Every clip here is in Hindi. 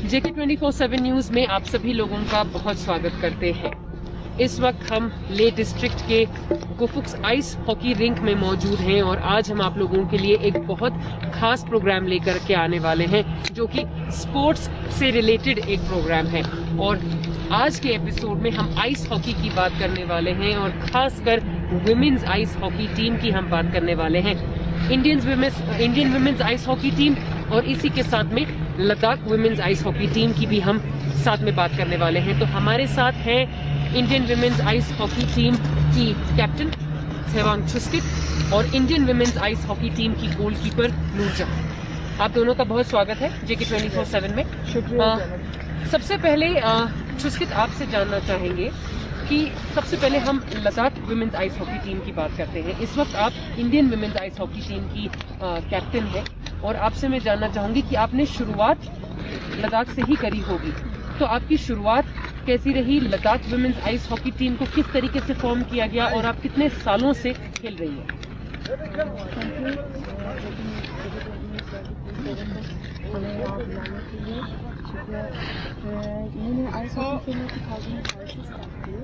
JK 24/7 न्यूज में आप सभी लोगों का बहुत स्वागत करते हैं। इस वक्त हम ले डिस्ट्रिक्ट के गुफुक्स आइस हॉकी रिंक में मौजूद हैं और आज हम आप लोगों के लिए एक बहुत खास प्रोग्राम लेकर के आने वाले हैं जो कि स्पोर्ट्स से रिलेटेड एक प्रोग्राम है। और आज के एपिसोड में हम आइस हॉकी की बात करने वाले हैं और खासकर वुमेन्स आइस हॉकी टीम की हम बात करने वाले हैं। Indian women's ice hockey team और इसी के साथ में Ladakh women's ice hockey team की भी हम साथ में बात करने वाले हैं। तो हमारे साथ हैं Indian women's ice hockey team की कैप्टन सेवांग चुस्किट और Indian women's ice hockey team की गोलकीपर नूरजहां। आप दोनों का बहुत स्वागत है JK 24/7 में। शुक्रिया। सबसे पहले चुस्किट आपसे जानना चाहेंगे कि सबसे पहले हम Ladakh women's ice hockey team की बात करते हैं। इस वक्त आप Indian women's ice hockey team की कैप्टन हैं और आपसे मैं जानना चाहूंगी कि आपने शुरुआत लद्दाख से ही करी होगी, तो आपकी शुरुआत कैसी रही? Ladakh women's ice hockey team को किस तरीके से फॉर्म किया गया और आप कितने सालों से खेल रही हैं? मैंने आइस हॉकी खेलना 2005 से स्टार्ट किया।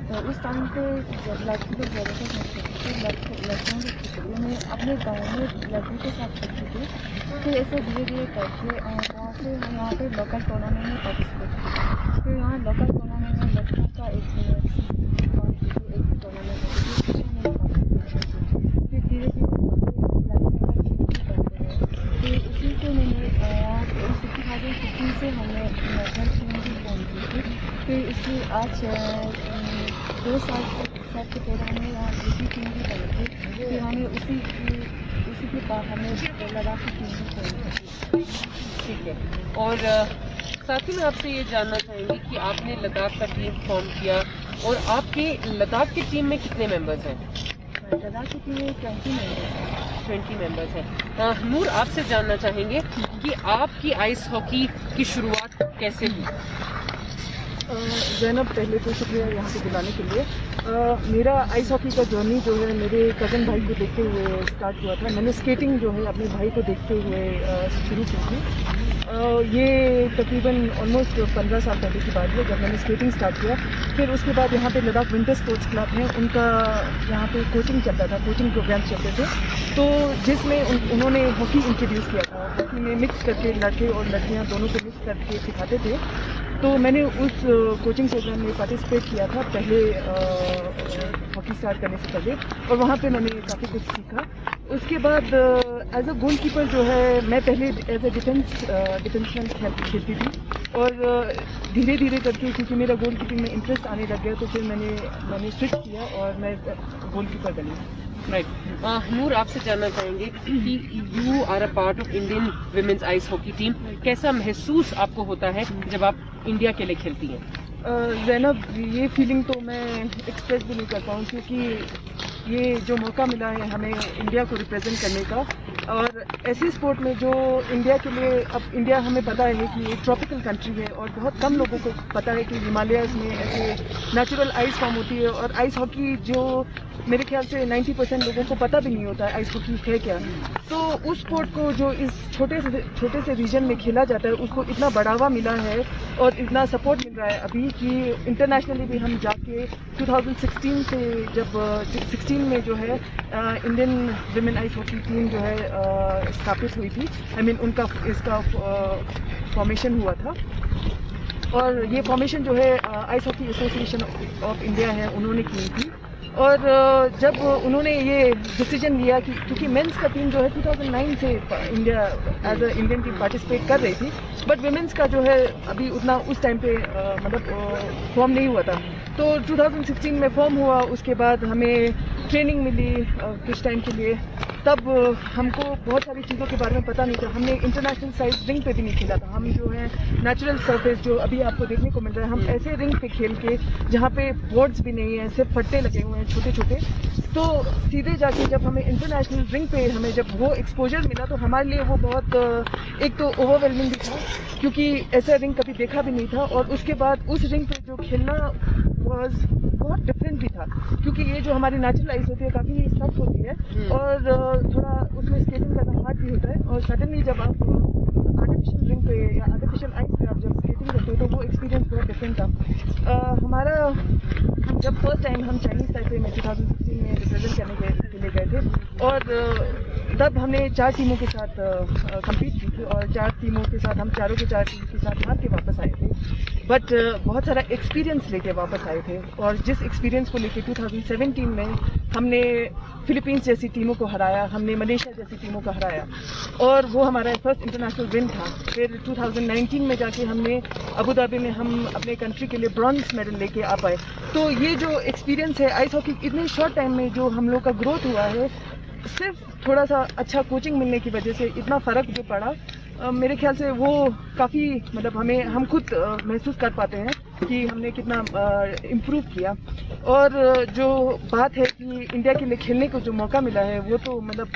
तो उस टाइम पे जब लड़की लोग ज़्यादातर लड़कियों के क्षेत्र में अपने गाँव में लड़कियों के साथ खेलते थे। फिर ऐसे धीरे धीरे करके वहाँ से हम यहाँ पे लोकल टूर्नामेंट में पार्टिसिपेट किए। फिर यहाँ लोकल टूर्नामेंट में लड़कियों का एक टूर्नामेंट फिर धीरे धीरे फिर इसी से मैंने 2015 से हमने नेशनल टीम भी फॉर्म की थी। फिर इसकी आज 2 साल के पहले हमने यहाँ दूसरी टीम भी बनी थी। फिर हमें उसी के बाद हमें लद्दाख की टीम भी फॉर्म की। ठीक है। और साथ ही में आपसे ये जानना चाहेंगे कि आपने लद्दाख का टीम फॉर्म किया और आपके लद्दाख की टीम में कितने मेंबर्स हैं? लद्दाख की टीम में 20 मेंबर्स हैं। नूर, आपसे जानना चाहेंगे कि आपकी आइस हॉकी की शुरुआत कैसे हुई? जैनब, पहले तो शुक्रिया यहाँ पे बुलाने के लिए। मेरा आइस हॉकी का जर्नी जो है मेरे कज़न भाई को देखते हुए स्टार्ट हुआ था। मैंने स्केटिंग जो है अपने भाई को देखते हुए शुरू की थी। ये तकरीबन ऑलमोस्ट 15 साल पहले की बात है जब मैंने स्केटिंग स्टार्ट किया। फिर उसके बाद यहाँ पे लद्दाख विंटर स्पोर्ट्स क्लब है, उनका यहाँ पे कोचिंग चलता था, कोचिंग प्रोग्राम चलते थे, तो जिसमें उन्होंने हॉकी इंट्रोड्यूस किया था। हॉकी में मिक्स करके लड़के और लड़कियाँ दोनों को मिक्स करके सिखाते थे। तो मैंने उस कोचिंग प्रोग्राम में पार्टिसिपेट किया था पहले हॉकी स्टार्ट करने से पहले, और वहाँ पे मैंने काफ़ी कुछ सीखा। उसके बाद एज अ गोलकीपर जो है मैं पहले एज अ डिफेंसमैन खेलती थी और धीरे धीरे करके क्योंकि मेरा गोल कीपिंग में इंटरेस्ट आने लग गया तो फिर मैंने स्विच किया और मैं गोलकीपर बनी। राइट। नूर, आपसे जानना चाहेंगे कि you are a part of Indian women's ice hockey team. कैसा महसूस आपको होता है जब आप इंडिया के लिए खेलती हैं? जैनब, ये फीलिंग तो मैं एक्सप्रेस भी नहीं कर पाऊँ क्योंकि ये जो मौका मिला है हमें इंडिया को रिप्रेजेंट करने का, और ऐसी स्पोर्ट में जो इंडिया के लिए, अब इंडिया हमें पता है कि एक ट्रॉपिकल कंट्री है और बहुत कम लोगों को पता है कि हिमालयाज़ में ऐसे नेचुरल आइस फॉर्म होती है, और आइस हॉकी जो मेरे ख्याल से 90% लोगों को पता भी नहीं होता है आइस हॉकी है क्या। तो उस स्पोर्ट को जो इस छोटे से रीजन में खेला जाता है उसको इतना बढ़ावा मिला है और इतना सपोर्ट मिल रहा है अभी कि इंटरनेशनली भी हम जाके 2016 से जब 16 में जो है Indian women ice hockey team जो है स्थापित हुई थी, उनका इसका फॉर्मेशन हुआ था। और ये फॉर्मेशन जो है ice hockey association of India है उन्होंने की थी। और जब उन्होंने ये डिसीजन लिया कि क्योंकि मेंस का टीम जो है 2009 से India as a Indian team participate कर रही थी, बट वुमेन्स का जो है अभी उतना उस टाइम पे फॉर्म नहीं हुआ था। तो 2016 में फॉर्म हुआ, उसके बाद हमें ट्रेनिंग मिली कुछ टाइम के लिए। तब हमको बहुत सारी चीज़ों के बारे में पता नहीं था। हमने इंटरनेशनल साइज रिंग पे भी नहीं खेला था। हम जो है नेचुरल सरफेस जो अभी आपको देखने को मिल रहा है, हम ऐसे रिंग पे खेल के जहाँ पे बोर्ड्स भी नहीं है, सिर्फ फट्टे लगे हुए हैं छोटे छोटे। तो सीधे जाके जब हमें इंटरनेशनल रिंग पे हमें जब वो एक्सपोजर मिला तो हमारे लिए वो बहुत एक तो ओवरवेलमिंग भी था क्योंकि ऐसा रिंग कभी देखा भी नहीं था, और उसके बाद उस रिंग पे जो खेलना बहुत डिफरेंट भी था क्योंकि ये जो हमारी नेचुरल आइस होती है काफ़ी सख्त होती है और थोड़ा उसमें स्केटिंग करना हार्ड भी होता है। और सडनली जब आप आर्टिफिशियल रिंग पे या आर्टिफिशियल आइस पे आप डिफरेंट था। हमारा जब फर्स्ट टाइम हम चाइनीज ताइपे में 2016 में रिप्रेजेंट करने के लिए गए थे, और तब हमने 4 टीमों के साथ कम्पीट की थी, और 4 टीमों के साथ हम चारों के 4 टीम के साथ हार के वापस आए थे। बट बहुत सारा एक्सपीरियंस लेके वापस आए थे, और जिस एक्सपीरियंस को लेके 2017 में हमने फिलीपींस जैसी टीमों को हराया, हमने मलेशिया जैसी टीमों को हराया, और वो हमारा फर्स्ट इंटरनेशनल विन था। फिर 2019 में जाके हमने अबू धाबी में हम अपने कंट्री के लिए ब्रॉन्ज मेडल लेके आ पाए। तो ये जो एक्सपीरियंस है आइस हॉकी, इतने शॉर्ट टाइम में जो हम लोग का ग्रोथ हुआ है, सिर्फ थोड़ा सा अच्छा कोचिंग मिलने की वजह से इतना फ़र्क जो पड़ा, मेरे ख्याल से वो काफ़ी मतलब हम खुद महसूस कर पाते हैं कि हमने कितना इम्प्रूव किया। और जो बात है कि इंडिया के लिए खेलने को जो मौका मिला है, वो तो मतलब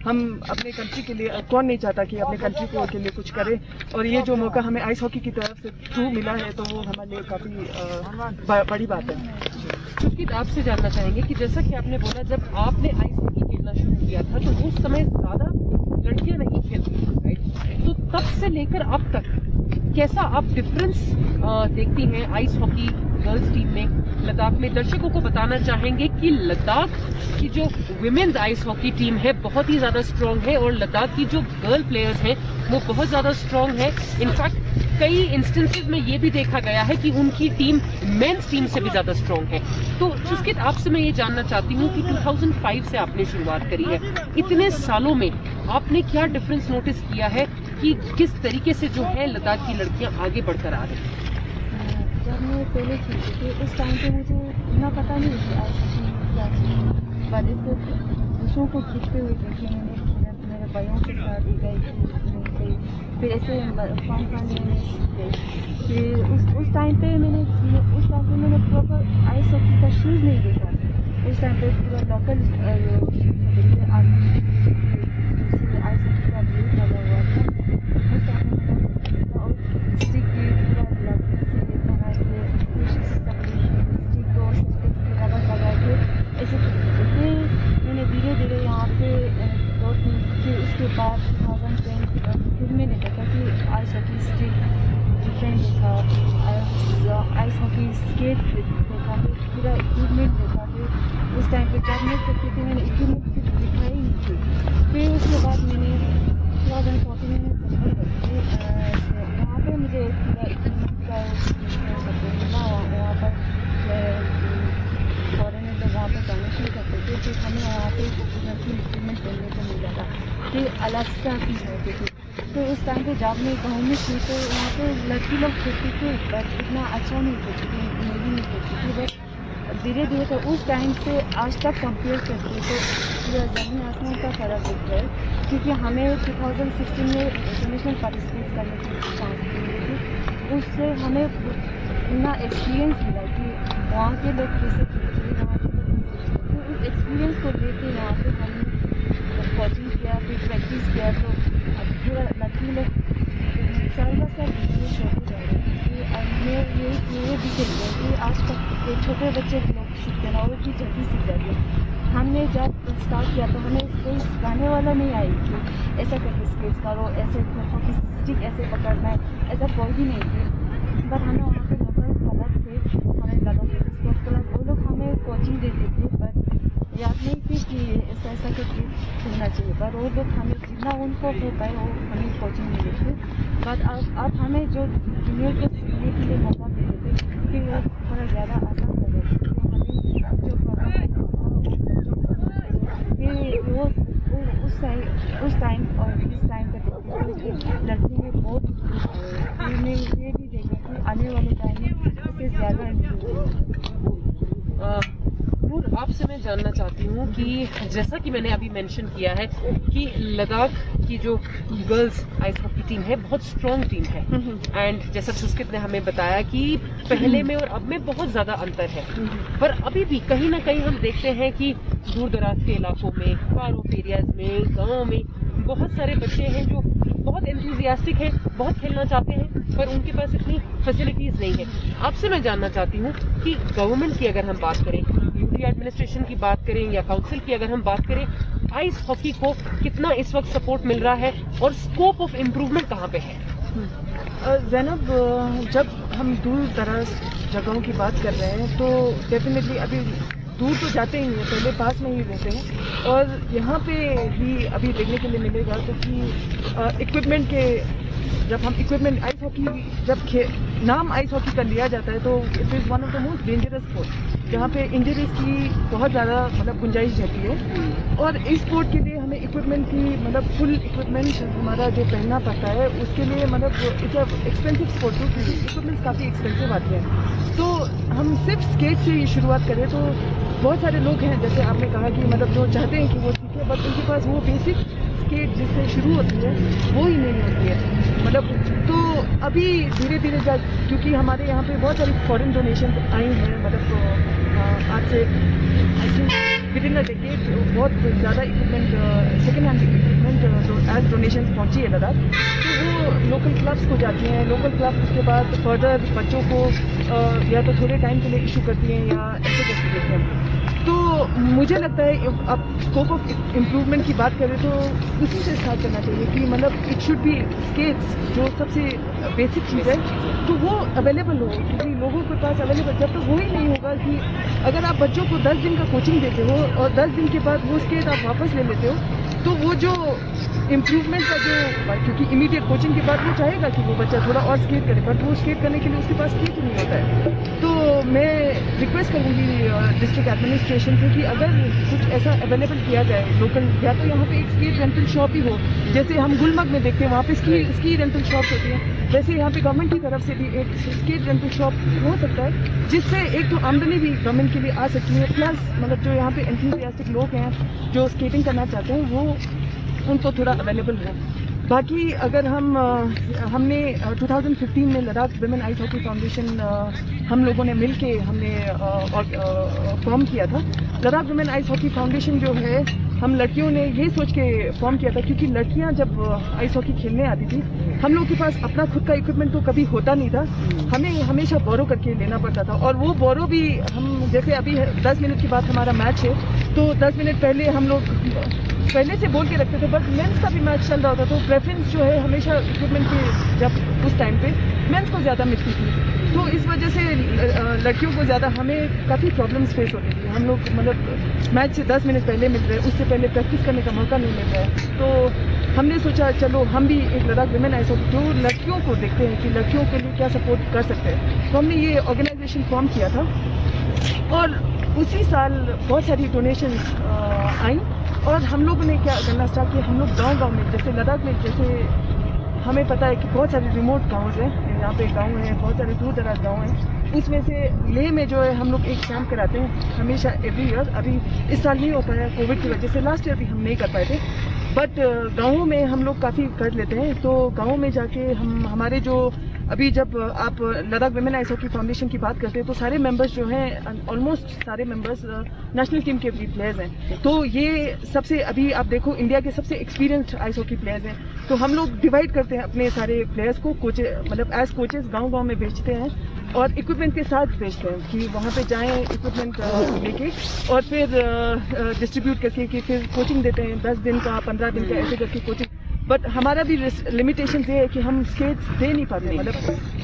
हम अपने कंट्री के लिए, कौन नहीं चाहता कि अपने कंट्री को के लिए कुछ करे, और ये जो मौका हमें आइस हॉकी की तरफ से थ्रू मिला है, तो वो हमारे लिए काफ़ी बड़ी बात है। क्योंकि आपसे जानना चाहेंगे कि जैसा कि आपने बोला, जब आपने आइस हॉकी खेलना शुरू किया था तो उस समय ज़्यादा लड़कियां नहीं खेलती थी, राइट? तो तब से लेकर अब तक कैसा आप डिफरेंस देखती हैं आइस हॉकी गर्ल्स टीम में, लद्दाख में? दर्शकों को बताना चाहेंगे कि लद्दाख की जो विमेन्स आइस हॉकी टीम है बहुत ही ज़्यादा स्ट्रॉन्ग है, और लद्दाख की जो गर्ल प्लेयर्स हैं वो बहुत ज़्यादा स्ट्रॉन्ग है। इनफैक्ट कई इंस्टेंसेस में ये भी देखा गया है कि उनकी टीम मेंस टीम से भी ज़्यादा स्ट्रॉन्ग है। तो चुस्कित, आपसे मैं ये जानना चाहती हूँ कि 2005 से आपने शुरुआत करी है, इतने सालों में आपने क्या डिफरेंस नोटिस किया है कि किस तरीके से जो है लद्दाख की लड़कियां आगे बढ़कर आ रही हैं? जब मैं पहले खेलती थी उस टाइम पे मुझे इतना पता नहीं था क्या चीज़, पर इससे दूसरों को जीतते हुए देखी मैंने, मेरे भाइयों के साथ गई, फिर ऐसे फॉर्म करने गई। फिर उस टाइम पे मैंने प्रॉपर आइस हॉकी का शूज़ नहीं देखा। उस टाइम पे पूरा लोकल आइस हॉकी का ब्लू लगा हुआ था। उस टाइम में और स्टिक भी पूरा रबर लगा के ऐसे मैंने धीरे धीरे यहाँ पे फिर उसके बाद 2010 के बाद फिर मैंने देखा कि आइस हॉकी स्टिक डिफरेंट था, आइस हॉकी स्केट देखा, फिर पूरा इक्विपमेंट देखा। फिर उस टाइम पे जब मैं करती थी मैंने इक्विपमेंट कुछ दिखा ही नहीं थी। फिर उसके बाद मैंने 2014 में वहाँ पे मुझे पूरा इक्विपमेंट का सपोर्ट मिला। वहाँ पर फॉरेनर लोग वहाँ पर डोनेशन करते थे, फिर हमें वहाँ पे इक्विपमेंट देने को मिला था। फिर अलग सा फीस होती थी। तो उस टाइम पे जब मैं गाँव में थी तो वहाँ पे लड़की लोग खेलती थी, बट इतना अच्छा नहीं खेलती थी, मेरी नहीं खेलती थी। बट धीरे धीरे तो उस टाइम से आज तक कंपेयर करते तो पूरा ज़मीन आसमान का फ़र्क दिख रहा है। क्योंकि हमें 2016 में इंटरनेशनल पार्टिसिपेट करने की चांस मिली थी, उससे हमें इतना एक्सपीरियंस मिला कि वहाँ के लोग कैसे खेलते हैं, वहाँ के लोग कैसे खेलते। तो उस एक्सपीरियंस को लेके यहाँ पे हमने कोचिंग किया, फिर प्रैक्टिस किया, तो अब पूरा लड़की लोग साल का साल बिजनेस होते जा रहे हैं। मैं ये भी देख रही हूँ कि आज तक छोटे बच्चे लोग सीखते हैं और भी जल्दी सीख जाते हैं। हमने जब स्टार्ट किया तो हमें कोई सिखाने वाला नहीं आई कि ऐसा करके स्केच करो, ऐसे हॉकी स्टिक ऐसे पकड़ना है, ऐसा कोई भी नहीं थी। बट हमें वहाँ पे लोकल क्लब थे, हमें लगा स्पोर्ट्स क्लब, वो लोग हमें कोचिंग देते थे, बट याद नहीं थी कि ऐसा करके खेलना चाहिए। पर वो लोग हमें जितना उनको हो पाए वो हमें कोचिंग मिली थी। बट अब हमें जो जूनियर के सीखने के लिए मौका मिले थे, फिर वो थोड़ा ज़्यादा आसान हो गया, क्योंकि हमें जो प्रॉब्लम फिर वो उस टाइम और इस टाइम पर लड़की में बहुत फिर मैं ये भी देखा कि आने वाले टाइम में इससे ज़्यादा आपसे मैं जानना चाहती हूँ कि जैसा कि मैंने अभी मेंशन किया है कि लद्दाख की जो गर्ल्स आइस हॉकी टीम है बहुत स्ट्रॉन्ग टीम है, एंड जैसा चुस्कित ने हमें बताया कि पहले में और अब में बहुत ज़्यादा अंतर है। पर अभी भी कहीं ना कहीं हम देखते हैं कि दूर दराज के इलाकों में, फारो एरियाज में, गाँव में बहुत सारे बच्चे हैं जो बहुत एंथुजियास्टिक हैं, बहुत खेलना चाहते हैं, पर उनके पास इतनी फैसिलिटीज़ नहीं है। आपसे मैं जानना चाहती हूँ कि गवर्नमेंट की अगर हम बात करें, यूटी एडमिनिस्ट्रेशन की बात करें या काउंसिल की अगर हम बात करें, आइस हॉकी को कितना इस वक्त सपोर्ट मिल रहा है और स्कोप ऑफ इम्प्रूवमेंट कहाँ पे है? ज़ैनब, जब हम दूर दराज जगहों की बात कर रहे हैं तो डेफिनेटली अभी दूर तो जाते ही हैं, पहले पास में ही रहते हैं। और यहाँ पे ही अभी देखने के लिए मिलेगा क्योंकि इक्विपमेंट के, जब हम इक्विपमेंट आइस हॉकी, जब नाम आइस हॉकी का लिया जाता है तो it is one of the most dangerous sport जहाँ पे इंजरीज की बहुत ज़्यादा मतलब गुंजाइश रहती है। और इस स्पोर्ट के लिए हमें इक्विपमेंट की मतलब फुल इक्विपमेंट हमारा जो पहनना पड़ता है उसके लिए मतलब इट्स अ एक्सपेंसिव स्पोर्ट, क्योंकि इक्विपमेंट्स काफ़ी एक्सपेंसिव आते हैं। तो हम सिर्फ स्केट से ही शुरुआत करें तो बहुत सारे लोग हैं, जैसे आपने कहा कि मतलब जो चाहते हैं कि वो सीखें, बट उनके पास वो बेसिक स्केट जिससे शुरू होती है वो ही नहीं होती है। मतलब तो अभी धीरे धीरे क्योंकि हमारे यहाँ पे बहुत सारी फॉरेन डोनेशन आई हैं, मतलब आज से I think within a decade बहुत ज़्यादा equipment, second hand equipment as donation पहुँची है लद्दाख। तो वो लोकल क्लब्स को जाती हैं, लोकल क्लब उसके बाद फर्दर बच्चों को या तो थोड़े टाइम के लिए इशू करती हैं या ऐसे करके देते हैं। तो मुझे लगता है अब स्कोप ऑफ इम्प्रूवमेंट की बात करें तो उसी से स्टार्ट करना चाहिए कि मतलब इट शुड बी स्केट्स, जो सबसे बेसिक चीज़ है तो वो अवेलेबल हो, क्योंकि लोगों के पास अवेलेबल जब तक वो ही नहीं होगा कि अगर आप बच्चों को 10 दिन का कोचिंग देते हो और 10 दिन के बाद वो स्केट आप वापस ले लेते हो तो वो जो इम्प्रूवमेंट का जो, क्योंकि इमीडिएट कोचिंग के बाद वो चाहेगा कि वो बच्चा थोड़ा और स्केट करे, बट वो स्केट करने के लिए उसके पास स्केट ही नहीं होता है। तो मैं रिक्वेस्ट करूँगी डिस्ट्रिक्ट एडमिनिस्ट्रेशन से कि अगर कुछ ऐसा अवेलेबल किया जाए लोकल, या तो यहाँ पे एक स्केट रेंटल शॉप ही हो, जैसे हम गुलमर्ग में देखते हैं वहाँ पे स्की रेंटल शॉप होती है, वैसे यहाँ पे गवर्नमेंट की तरफ से भी एक स्केट रेंटल शॉप हो सकता है, जिससे एक तो आमदनी भी गवर्नमेंट के लिए आ सकती है, प्लस मतलब जो यहाँ पे एंथुसियास्टिक लोग हैं जो स्केटिंग करना चाहते हैं वो उनको थोड़ा अवेलेबल है। बाकी अगर हमने 2015 में Ladakh women ice hockey foundation हम लोगों ने मिलके हमने फॉर्म किया था। Ladakh women ice hockey foundation जो है हम लड़कियों ने ये सोच के फॉर्म किया था, क्योंकि लड़कियां जब आइस हॉकी खेलने आती थी हम लोग के पास अपना खुद का इक्विपमेंट तो कभी होता नहीं था, हमें हमेशा बोरो करके लेना पड़ता था। और वो बोरो भी हम, जैसे अभी 10 मिनट के बाद हमारा मैच है तो 10 मिनट पहले हम लोग पहले से बोल के रखते थे, बट मेंस का भी मैच चल रहा होता तो प्रेफरेंस जो है हमेशा इक्विपमेंट की जब उस टाइम पे मेंस को ज़्यादा मिलती थी। तो इस वजह से लड़कियों को ज़्यादा हमें काफ़ी प्रॉब्लम्स फेस होती थी। हम लोग मतलब मैच से 10 मिनट पहले मिल रहे हैं, उससे पहले प्रैक्टिस करने का मौका नहीं मिल रहा है। तो हमने सोचा चलो हम भी एक लद्दाख विमेन आइस हॉकी, जो लड़कियों को देखते हैं कि लड़कियों के लिए क्या सपोर्ट कर सकते हैं, तो हमने ये ऑर्गेनाइजेशन फॉर्म किया था। और उसी साल बहुत सारी डोनेशंस आई और हम लोगों ने क्या करना स्टार्ट किया, हम लोग गांव-गांव में, जैसे लद्दाख में जैसे हमें पता है कि बहुत सारे रिमोट गाँव हैं, यहाँ पे गाँव हैं, बहुत सारे दूर दराज गाँव हैं, उसमें से लेह में जो है हम लोग एक कैंप कराते हैं हमेशा एवरी ईयर। अभी इस साल नहीं हो पाया कोविड की वजह से, लास्ट ईयर भी हम नहीं कर पाए थे, बट गाँवों में हम लोग काफ़ी कर लेते हैं। तो गाँवों में जाके हम हमारे जो अभी जब आप Ladakh women ice hockey foundation की बात करते हैं तो सारे मेंबर्स जो हैं ऑलमोस्ट सारे मेंबर्स नेशनल टीम के भी प्लेयर्स हैं। तो ये सबसे अभी आप देखो इंडिया के सबसे एक्सपीरियंस्ड आइस हॉकी प्लेयर्स हैं। तो हम लोग डिवाइड करते हैं अपने सारे प्लेयर्स को, कोचेज मतलब एज कोचेज गांव-गांव में भेजते हैं और इक्विपमेंट के साथ भेजते हैं कि वहाँ पे जाएं इक्विपमेंट लेके और फिर डिस्ट्रीब्यूट करके कि फिर कोचिंग देते हैं 10 दिन का 15 दिन का ऐसे करके कोचिंग। बट हमारा भी लिमिटेशन ये है कि हम स्केट्स दे नहीं पाते, मतलब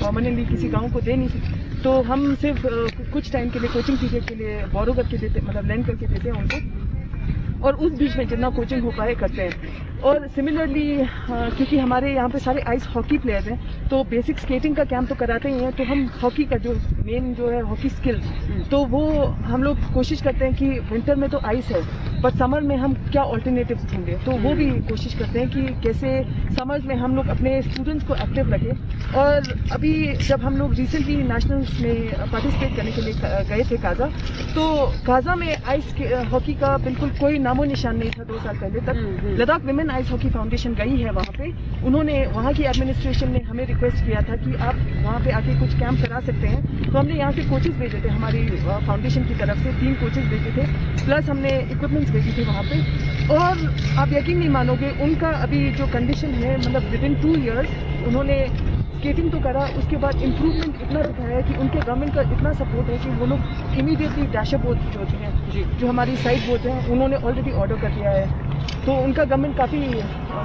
परमानेंटली किसी गांव को दे नहीं सकते, तो हम सिर्फ कुछ टाइम के लिए कोचिंग पीरियड के लिए बोरो करके देते, मतलब लेंड करके देते हैं उनको, और उस बीच में जितना कोचिंग हो पाए करते हैं। और सिमिलरली क्योंकि हमारे यहाँ पे सारे आइस हॉकी प्लेयर्स हैं तो बेसिक स्केटिंग का कैंप तो कराते ही हैं, तो हम हॉकी का जो मेन जो है हॉकी स्किल्स, तो वो हम लोग कोशिश करते हैं कि विंटर में तो आइस है बट समर में हम क्या ऑल्टरनेटिव्स ढूंढे, तो वो भी कोशिश करते हैं कि कैसे समर्स में हम लोग अपने स्टूडेंट्स को एक्टिव रखें। और अभी जब हम लोग रिसेंटली नेशनल्स में पार्टिसिपेट करने के लिए गए थे काजा, तो काजा में आइस हॉकी का बिल्कुल कोई नामो निशान नहीं था 2 साल पहले तक। Ladakh women ice hockey foundation गई है वहाँ पे, उन्होंने वहाँ की एडमिनिस्ट्रेशन ने हमें रिक्वेस्ट किया था कि आप वहाँ पे आके कुछ कैंप करा सकते हैं, तो हमने यहाँ से कोचेस भेजे थे, हमारी फाउंडेशन की तरफ से 3 कोचेस भेजे थे, प्लस हमने इक्विपमेंट्स भेजी थी वहाँ पे। और आप यकीन नहीं मानोगे उनका अभी जो कंडीशन है, मतलब विद इन 2 ईयर्स उन्होंने स्केटिंग तो करा, उसके बाद इम्प्रूवमेंट इतना दिखाया है कि उनके गवर्नमेंट का इतना सपोर्ट है कि वो लोग इमीडिएटली डैशर बोर्ड्स जो होती हैं, जो हमारी साइड बोर्ड्स हैं, उन्होंने ऑलरेडी ऑर्डर कर दिया है, तो उनका गवर्नमेंट काफ़ी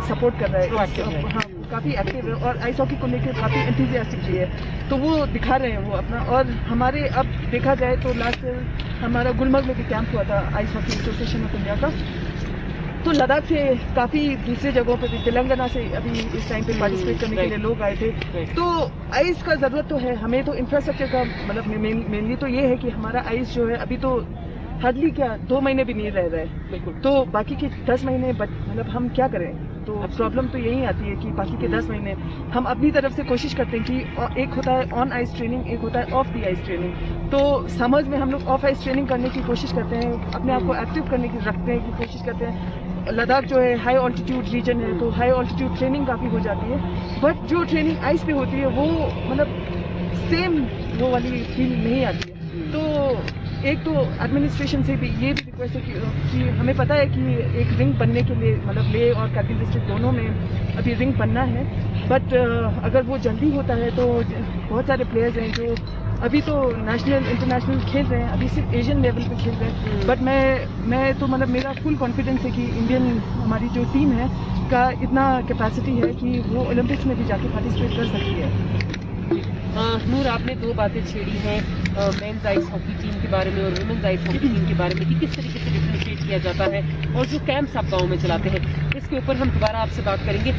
सपोर्ट कर रहा है, हाँ काफ़ी एक्टिव है और आइस हॉकी को लेकर काफ़ी एंथुसियास्टिक भी है, तो वो दिखा रहे हैं वो अपना। और हमारे अब देखा जाए तो लास्ट हमारा गुलमर्ग में भी कैंप हुआ था ice hockey association of India का, तो लद्दाख से काफ़ी दूसरे जगहों पे भी, तेलंगाना से अभी इस टाइम पे पार्टिसिपेट करने के लिए लोग आए थे। तो आइस का ज़रूरत तो है हमें, तो इंफ्रास्ट्रक्चर का मतलब मेनली तो ये है कि हमारा आइस जो है अभी तो हार्डली क्या 2 महीने भी नहीं रह रहा है, बिल्कुल। तो बाकी के 10 महीने मतलब हम क्या करें, तो प्रॉब्लम तो यही आती है कि बाकी के 10 महीने हम अपनी तरफ से कोशिश करते हैं कि एक होता है ऑन आइस ट्रेनिंग, एक होता है ऑफ दी आइस ट्रेनिंग। तो समर्स में हम लोग ऑफ आइस ट्रेनिंग करने की कोशिश करते हैं, अपने आप को एक्टिव करने की रखने की कोशिश करते हैं। लद्दाख जो है हाई ऑल्टीट्यूड रीजन है, तो हाई ऑल्टीट्यूड ट्रेनिंग काफ़ी हो जाती है, बट जो ट्रेनिंग आइस पे होती है वो मतलब सेम वो वाली फील नहीं आती है। तो एक तो एडमिनिस्ट्रेशन से भी ये भी रिक्वेस्ट है कि हमें पता है कि एक रिंग बनने के लिए मतलब लेह और कारगिल डिस्ट्रिक्ट दोनों में अभी रिंग बनना है, बट अगर वो जल्दी होता है तो बहुत सारे प्लेयर्स हैं जो अभी तो नेशनल इंटरनेशनल खेल रहे हैं, अभी सिर्फ एशियन लेवल पे खेल रहे हैं। बट मैं तो मतलब मेरा फुल कॉन्फिडेंस है कि इंडियन हमारी जो टीम है का इतना कैपेसिटी है कि वो ओलंपिक्स में भी जाके पार्टिसिपेट कर सकती है। नूर, आपने 2 बातें छेड़ी हैं मेंस आइस हॉकी टीम के बारे में और वुमेन्स आइस हॉकी टीम के बारे में कि किस तरीके से डिफरेंशिएट किया जाता है और जो कैंप्स आप गाँव में चलाते हैं, इसके ऊपर हम दोबारा आपसे बात करेंगे।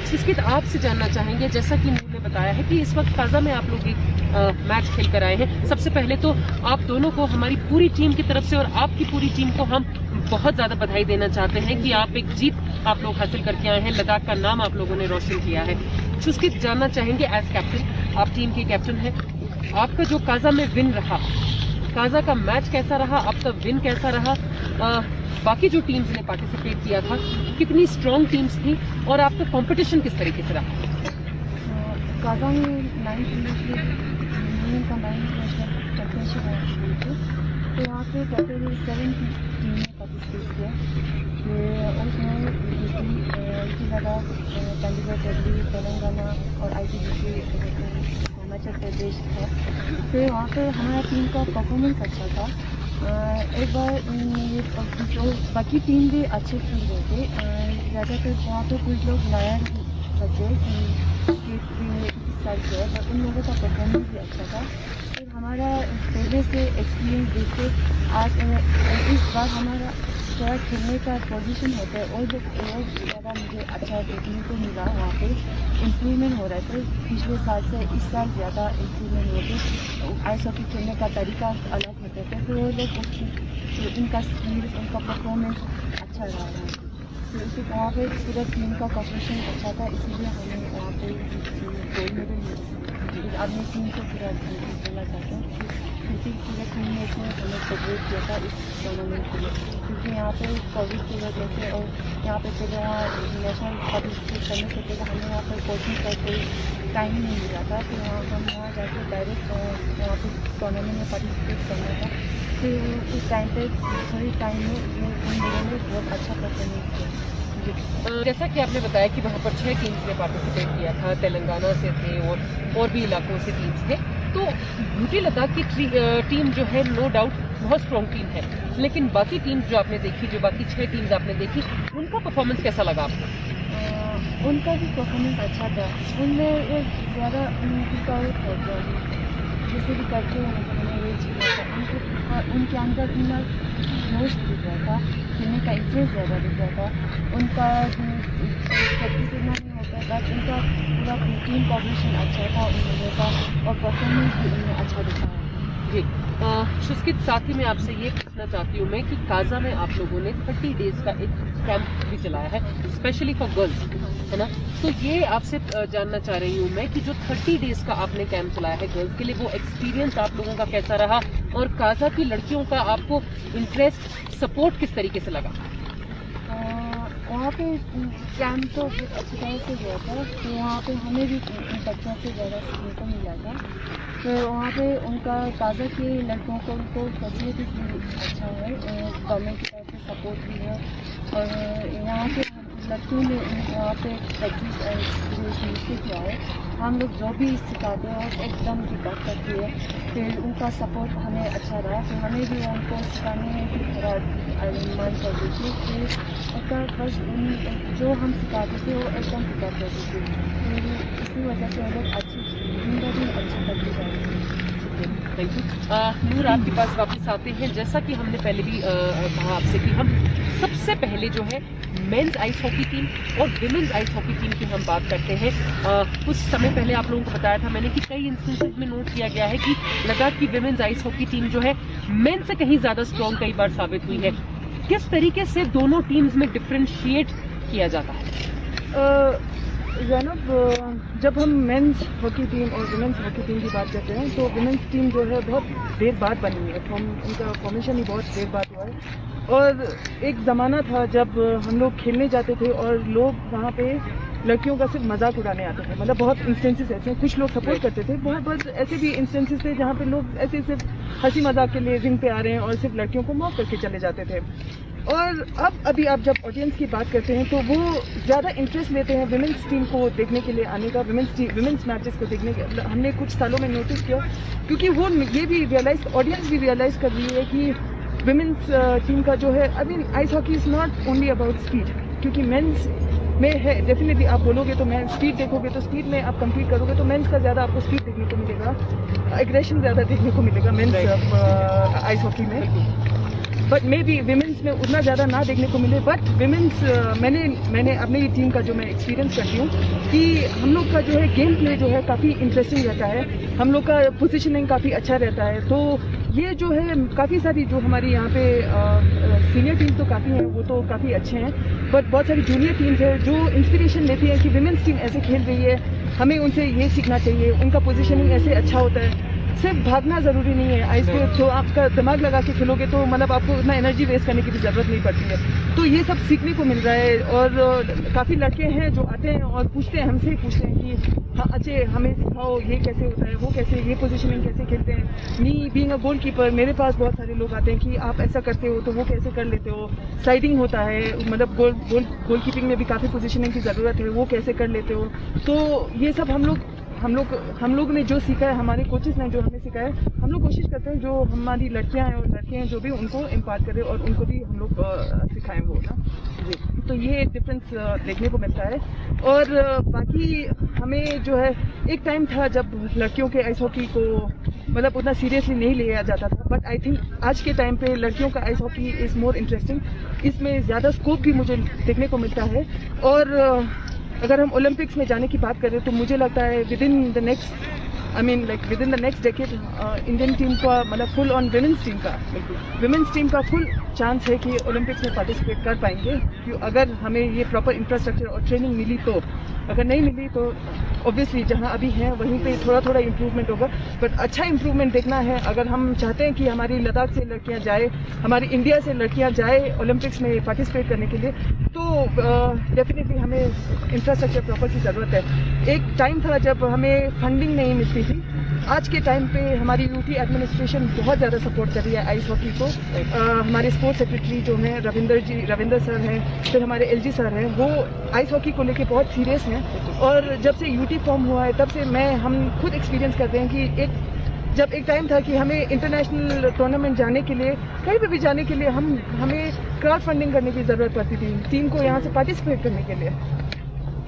जिसके आपसे जानना चाहेंगे, जैसा कि नूर ने बताया है कि इस वक्त ताज़ा में आप लोग एक मैच खेल कर आए हैं। सबसे पहले तो आप दोनों को हमारी पूरी टीम की तरफ से और आपकी पूरी टीम को हम बहुत ज़्यादा बधाई देना चाहते हैं कि आप एक जीत आप लोग हासिल करके आए हैं, लद्दाख का नाम आप लोगों ने रोशन किया है। चुस्कित जानना चाहेंगे एज कैप्टन, आप टीम के कैप्टन हैं, आपका जो काजा में विन रहा, काजा का मैच कैसा रहा, आपका विन कैसा रहा, बाकी जो टीम्स ने पार्टिसिपेट किया था कितनी स्ट्रॉन्ग टीम्स थी और आपका कंपटीशन किस तरीके से रहा? काजा में 9 का 9 नेशनल चैम्पियनशिप हुई थी, तो वहाँ पे टोटल 7 टीम ने पार्टिसिपेट किया। उसमें यूपी, लद्दाख, चंडीगढ़, दिल्ली, तेलंगाना और ITBP हिमाचल प्रदेश था। फिर वहाँ पे हमारा टीम का परफॉर्मेंस अच्छा था। एक बार ये जो बाकी टीम भी अच्छे खेल रहे थे, ज़्यादातर वहाँ पे कुछ लोग नया बचे कि साइड से, पर उन लोगों का परफॉर्मेंस भी अच्छा था। फिर हमारा पहले से एक्सपीरियंस देखते आज इस बार हमारा थोड़ा खेलने का पोजीशन होता है और ज़्यादा मुझे अच्छा देखने को मिला। वहाँ पे इम्प्रूवमेंट हो रहा है, तो पिछले साल से इस साल ज़्यादा इम्प्रूवमेंट होते, आइस हॉकी खेलने का तरीका अलग होता है, तो वो लोग उनका स्किल्स, उनका परफॉर्मेंस अच्छा रहा है। तो इसी वहाँ पे पूरा टीम का कॉम्पिटिशन अच्छा था, इसीलिए हमें वहाँ पे गोल्ड मेडल मिला। अपनी टीम को पूरा बोलना चाहते हैं क्योंकि पूरा टीम ने इसमें हमें सपोर्ट किया था इस टूर्नामेंट के लिए, क्योंकि यहाँ पे कोविड की वजह से और यहाँ पे पहले वहाँ नेशनल पार्टिसिपेट करने से पहले हमें यहाँ पर कोचिंग का कोई टाइम नहीं मिला था। फिर हम वहाँ जाकर डायरेक्ट वहाँ पे टूर्नामेंट में पार्टिसिपेट करना था। फिर उस टाइम पे थोड़ी टाइम में उन लोगों ने बहुत अच्छा परफॉर्मेंस किया। जैसा कि आपने बताया कि वहाँ पर 6 टीम्स ने पार्टिसिपेट किया था, तेलंगाना से थे और भी इलाकों से टीम्स थे, तो यूपी लद्दाख की टीम जो है नो डाउट बहुत स्ट्रॉन्ग टीम है, लेकिन बाकी टीम्स जो आपने देखी, जो बाकी 6 टीम्स आपने देखी, उनका परफॉर्मेंस कैसा लगा आपको? उनका भी परफॉर्मेंस अच्छा था। उनमें एक ज़्यादा उनका जैसे भी करते हैं ये चीज़ था, उनके अंदर इतना जोश दिख रहा था, खेलने का इंटरेस्ट ज़्यादा दिख रहा था। उनका प्रैक्टिस इतना नहीं होता, बट उनका पूरा टीम कॉम्बिनेशन अच्छा था उन लोगों का और परफॉर्मेंस भी उन्हें अच्छा दिखा जी। शुस्कित, साथ ही मैं आपसे ये पूछना चाहती हूँ मैं कि काजा में आप लोगों ने 30 डेज का एक कैंप भी चलाया है, स्पेशली फॉर गर्ल्स, है ना? तो ये आपसे जानना चाह रही हूँ मैं कि जो 30 डेज का आपने कैंप चलाया है गर्ल्स के लिए, वो एक्सपीरियंस आप लोगों का कैसा रहा और काजा की लड़कियों का आपको इंटरेस्ट, सपोर्ट किस तरीके से लगा? वहाँ पे कैंप तो बहुत अच्छी तरह से हुआ था, तो वहाँ पे हमें भी बच्चों से ज़्यादा सीखने को मिला था। तो वहाँ पे उनका काजा के लड़कों को उनको फैसिलिटीज भी अच्छा है, गवर्नमेंट की तरफ से सपोर्ट भी है और यहाँ के लड़कियों ने वहाँ पे प्रैक्टिस किया है। हम लोग जो भी सिखाते हैं और एकदम की बात करती है, फिर उनका सपोर्ट हमें अच्छा रहा, फिर हमें भी उनको सिखाने में भी थोड़ा मन कर दी थी। फिर अगर बस जो हम सिखाते थे वो एकदम की बात करती थी, फिर इसी वजह से हम लोग अच्छी उनका भी अच्छा करते जाते थैंक यू। नूर, आपके पास वापस आते हैं। जैसा कि हमने पहले भी कहा आपसे कि हम सबसे पहले जो है मेंस आइस हॉकी टीम और विमेंस आइस हॉकी टीम की हम बात करते हैं। कुछ समय पहले आप लोगों को बताया था मैंने कि कई इंस्टेंसेस में नोट किया गया है कि लद्दाख की विमेंस आइस हॉकी टीम जो है मेन से कहीं ज़्यादा स्ट्रॉन्ग कई बार साबित हुई है। किस तरीके से दोनों टीम्स में डिफ्रेंशिएट किया जाता है? ज़ैनब, जब हम मेंस हॉकी टीम और वुमेंस हॉकी टीम की बात करते हैं तो वुमेंस टीम जो है बहुत देर बाद बनी है। उनका फॉर्मेशन ही बहुत देर बाद हुआ है। और एक ज़माना था जब हम लोग खेलने जाते थे और लोग वहाँ पे लड़कियों का सिर्फ मजाक उड़ाने आते थे। मतलब बहुत इंस्टेंसेस ऐसे हैं, कुछ लोग सपोर्ट करते थे, बहुत ऐसे भी इंस्टेंसेस थे जहाँ पे लोग ऐसे सिर्फ हंसी मजाक के लिए रिंग पे आ रहे हैं और सिर्फ लड़कियों को मॉक करके चले जाते थे। और अभी आप जब ऑडियंस की बात करते हैं तो वो ज़्यादा इंटरेस्ट लेते हैं विमेंस टीम को देखने के लिए आने का, विमेंस मैचेस को देखने के। हमने कुछ सालों में नोटिस किया, क्योंकि वो ये भी ऑडियंस भी रियलाइज़ कर रही है कि विमेंस टीम का जो है, I mean ice hockey is not only about speed, क्योंकि मेंस में है डेफिनेटली। आप बोलोगे तो मैं स्पीड देखोगे तो स्पीड में आप कम्पीट करोगे तो मेंस का ज़्यादा आपको स्पीड देखने को मिलेगा, एग्रेशन ज़्यादा देखने को मिलेगा मेंस आइस हॉकी में। बट मे बी विमेंस में उतना ज़्यादा ना देखने को मिले। बट विमेंस मैंने अपनी टीम का जो मैं एक्सपीरियंस करती हूँ कि हम लोग का जो है गेम प्ले जो है काफ़ी इंटरेस्टिंग रहता है, हम लोग का पोजीशनिंग काफ़ी अच्छा रहता है। तो ये जो है काफ़ी सारी जो हमारी यहाँ पे सीनियर टीम तो काफ़ी हैं, वो तो काफ़ी अच्छे हैं, बट बहुत सारी जूनियर टीम्स है जो इंस्पिरेशन लेती है कि विमेंस टीम ऐसे खेल रही है, हमें उनसे ये सीखना चाहिए, उनका पोजीशनिंग ऐसे अच्छा होता है। सिर्फ भागना ज़रूरी नहीं है आइस पे, तो आपका दिमाग लगा के खेलोगे तो मतलब आपको उतना एनर्जी वेस्ट करने की भी ज़रूरत नहीं पड़ती है। तो ये सब सीखने को मिल रहा है। और काफ़ी लड़के हैं जो आते हैं और पूछते हैं, हमसे ही पूछते हैं कि हाँ अच्छे हमें सिखाओ, ये कैसे होता है, वो कैसे, ये पोजीशनिंग कैसे खेलते हैं। मी बीइंग अ गोलकीपर, मेरे पास बहुत सारे लोग आते हैं कि आप ऐसा करते हो तो वो कैसे कर लेते हो, स्लाइडिंग होता है, मतलब गोलकीपिंग में भी काफ़ी पोजीशनिंग की ज़रूरत है, वो कैसे कर लेते हो। तो ये सब हम लोग ने जो सीखा है, हमारे कोचेस ने जो हमें सिखाया है, हम लोग कोशिश करते हैं जो हमारी लड़कियां हैं और लड़के हैं जो भी उनको इम्पार्ट करें और उनको भी हम लोग सिखाएं वो ना जी। तो ये डिफरेंस देखने को मिलता है। और बाकी हमें जो है एक टाइम था जब लड़कियों के आइस हॉकी को मतलब उतना सीरियसली नहीं लिया जाता था, बट आई थिंक आज के टाइम पे लड़कियों का ice hockey is more interesting, इसमें ज़्यादा स्कोप भी मुझे देखने को मिलता है। और अगर हम ओलंपिक्स में जाने की बात करें तो मुझे लगता है with in the next decade Indian team का मतलब फुल ऑन विमेंस टीम का फुल चांस है कि ओलंपिक्स में पार्टिसिपेट कर पाएंगे, कि अगर हमें ये प्रॉपर इंफ्रास्ट्रक्चर और ट्रेनिंग मिली तो। अगर नहीं मिली तो ऑब्वियसली जहां अभी हैं वहीं पे थोड़ा इम्प्रूवमेंट होगा, बट अच्छा इम्प्रूवमेंट देखना है। अगर हम चाहते हैं कि हमारी लद्दाख से लड़कियां जाए, हमारी इंडिया से लड़कियां जाए ओलंपिक्स में पार्टिसिपेट करने के लिए, तो डेफिनेटली हमें इंफ्रास्ट्रक्चर प्रॉपर की ज़रूरत है। एक टाइम था जब हमें फंडिंग नहीं मिलती थी, आज के टाइम पे हमारी यूटी एडमिनिस्ट्रेशन बहुत ज़्यादा सपोर्ट कर रही है आइस हॉकी को। हमारे स्पोर्ट्स सेक्रेटरी जो हैं रविंदर सर हैं, फिर हमारे एलजी सर हैं, वो आइस हॉकी को लेके बहुत सीरियस हैं। और जब से यूटी फॉर्म हुआ है तब से हम खुद एक्सपीरियंस करते हैं कि जब एक टाइम था कि हमें इंटरनेशनल टूर्नामेंट जाने के लिए, कहीं पे भी जाने के लिए हमें क्राउड फंडिंग करने की ज़रूरत पड़ती थी टीम को यहाँ से पार्टिसिपेट करने के लिए।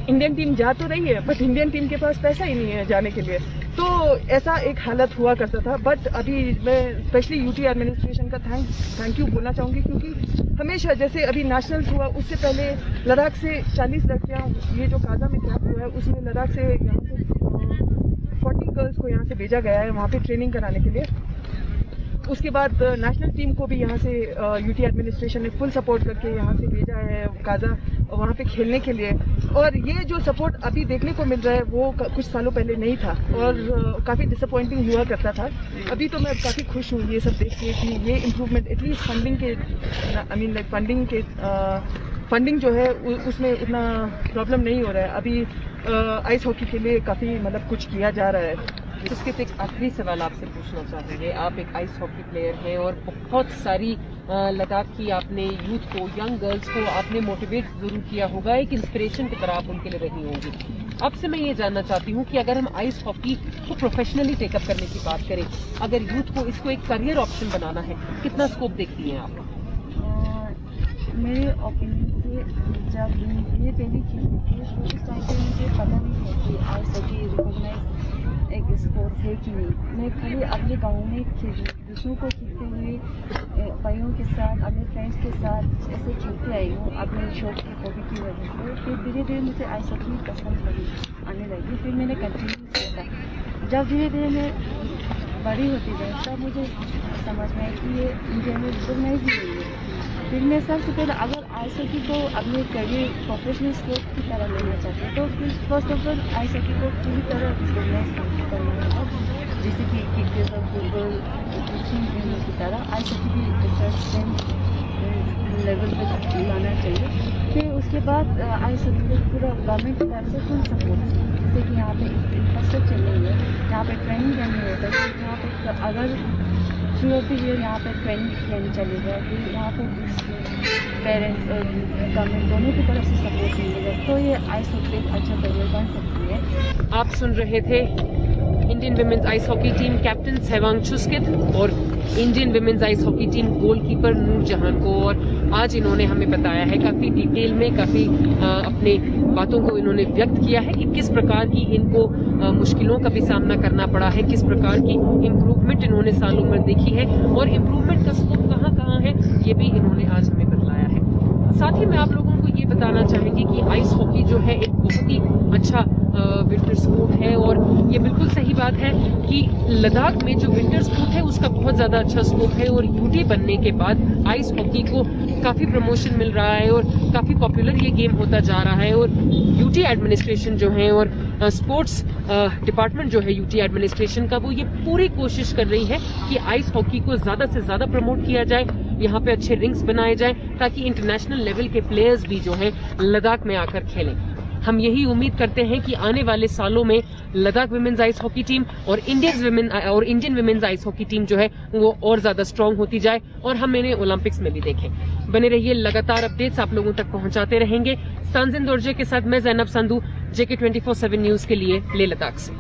इंडियन टीम जा तो रही है बट इंडियन टीम के पास पैसा ही नहीं है जाने के लिए, तो ऐसा एक हालत हुआ करता था। बट अभी मैं स्पेशली यूटी एडमिनिस्ट्रेशन का थैंक यू बोलना चाहूँगी, क्योंकि हमेशा जैसे अभी नेशनल्स हुआ उससे पहले लद्दाख से 40 लड़कियाँ, ये जो काजा में कैंप हुआ है उसमें लद्दाख से यहाँ से 40 गर्ल्स को यहाँ से भेजा गया है वहाँ पे ट्रेनिंग कराने के लिए। उसके बाद नेशनल टीम को भी यहाँ से यूटी एडमिनिस्ट्रेशन ने फुल सपोर्ट करके यहाँ से भेजा है काजा वहाँ पे खेलने के लिए। और ये जो सपोर्ट अभी देखने को मिल रहा है वो कुछ सालों पहले नहीं था और काफ़ी डिसअपॉइंटिंग हुआ करता था। अभी तो मैं काफ़ी खुश हूँ ये सब देख के कि ये इम्प्रूवमेंट एटलीस्ट फंडिंग जो है उसमें उतना प्रॉब्लम नहीं हो रहा है। अभी आइस हॉकी के लिए काफ़ी मतलब कुछ किया जा रहा है। उसके एक आखिरी सवाल आपसे पूछना चाहेंगे। आप एक आइस हॉकी प्लेयर हैं और बहुत सारी लद्दाख की आपने यूथ को, यंग गर्ल्स को आपने मोटिवेट जरूर किया होगा, एक इंस्पिरेशन की तरह आप उनके लिए रही होंगी। आपसे मैं ये जानना चाहती हूँ कि अगर हम आइस हॉकी को प्रोफेशनली टेकअप करने की बात करें, अगर यूथ को इसको एक करियर ऑप्शन बनाना है, कितना स्कोप देखती हैं आप? मेरे ओपिनियन से जब ये पहली खेली थी तो उस टाइम पे मुझे पता नहीं था कि आइस हॉकी रिकॉग्नाइज एक स्पोर्ट है कि नहीं। मैं खाली अपने गांव में खेली, दूसरों को खेलते हुए भाइयों के साथ, अपने फ्रेंड्स के साथ ऐसे खेलते आई हूँ अपने शौक की हॉबी की वजह से। फिर धीरे धीरे मुझे आइस हॉकी पसंद आने लगी, फिर मैंने कंटिन्यू किया था। जब धीरे धीरे मैं बड़ी होती गई तब मुझे समझ में आई कि ये इंडिया में रिकॉग्नाइज ही नहीं है। फिर मैं सबसे पहले अगर आइस हॉकी को अपने करियर प्रोफेशनल स्पोर्ट की तरह लेना चाहते हैं तो फिर first of all ice hockey को पूरी तरह रिकॉग्नाइज करना होगा, जैसे कि क्रिकेट और फुटबॉल की तरह आइस हॉकी भी रिसर्च लेवल पर लाना चाहिए। फिर उसके बाद आइस हॉकी को पूरा गवर्नमेंट की तरफ से फुल सपोर्ट, जैसे कि यहाँ पे इंफ्रास्ट्रक्चर नहीं है, यहाँ पे ट्रेनिंग करनी होता है। यहाँ पे अगर थ्रू ऑफ द ईयर यहाँ पर ट्रेनिंग देनी चलेगा, फिर यहाँ पर पेरेंट्स और गवर्नमेंट दोनों की तरफ से सपोर्ट मिलेगा तो ये आइस हॉकी एक अच्छा करियर बन सकती है। आप सुन रहे थे Indian women's ice hockey team captain Tsewang Chuskit और Indian women's ice hockey team goalkeeper Noorjahan को। और आज इन्होंने हमें बताया है काफी डिटेल में, काफी अपने बातों को इन्होंने व्यक्त किया है कि किस प्रकार की इनको मुश्किलों का भी सामना करना पड़ा है, किस प्रकार की इम्प्रूवमेंट इन्होंने सालों में देखी है और इम्प्रूवमेंट का स्कोप कहाँ कहाँ है, ये भी इन्होंने आज हमें बतलाया है। साथ ही मैं आप लोगों को ये बताना चाहूंगी कि आइस हॉकी जो है एक बहुत ही अच्छा विंटर स्पोर्ट है और ये बिल्कुल सही बात है कि लद्दाख में जो विंटर स्पोर्ट है उसका बहुत ज्यादा अच्छा स्कोप है और यूटी बनने के बाद आइस हॉकी को काफी प्रमोशन मिल रहा है और काफी पॉपुलर ये गेम होता जा रहा है। और यूटी एडमिनिस्ट्रेशन जो है और स्पोर्ट्स डिपार्टमेंट जो है यूटी एडमिनिस्ट्रेशन का, वो ये पूरी कोशिश कर रही है कि आइस हॉकी को ज्यादा से ज्यादा प्रमोट किया जाए, यहाँ पे अच्छे रिंग्स बनाए जाएं ताकि इंटरनेशनल लेवल के प्लेयर्स भी जो है लद्दाख में आकर खेलें। हम यही उम्मीद करते हैं कि आने वाले सालों में Ladakh women's ice hockey team और Indian women's ice hockey team जो है वो और ज्यादा स्ट्रांग होती जाए और हम इन्हें ओलंपिक्स में भी देखें। बने रहिए, लगातार अपडेट्स आप लोगों तक पहुंचाते रहेंगे। सांजिन दोरजे के साथ मैं जैनब संधू, JK 24/7 न्यूज के लिए लेह लद्दाख से।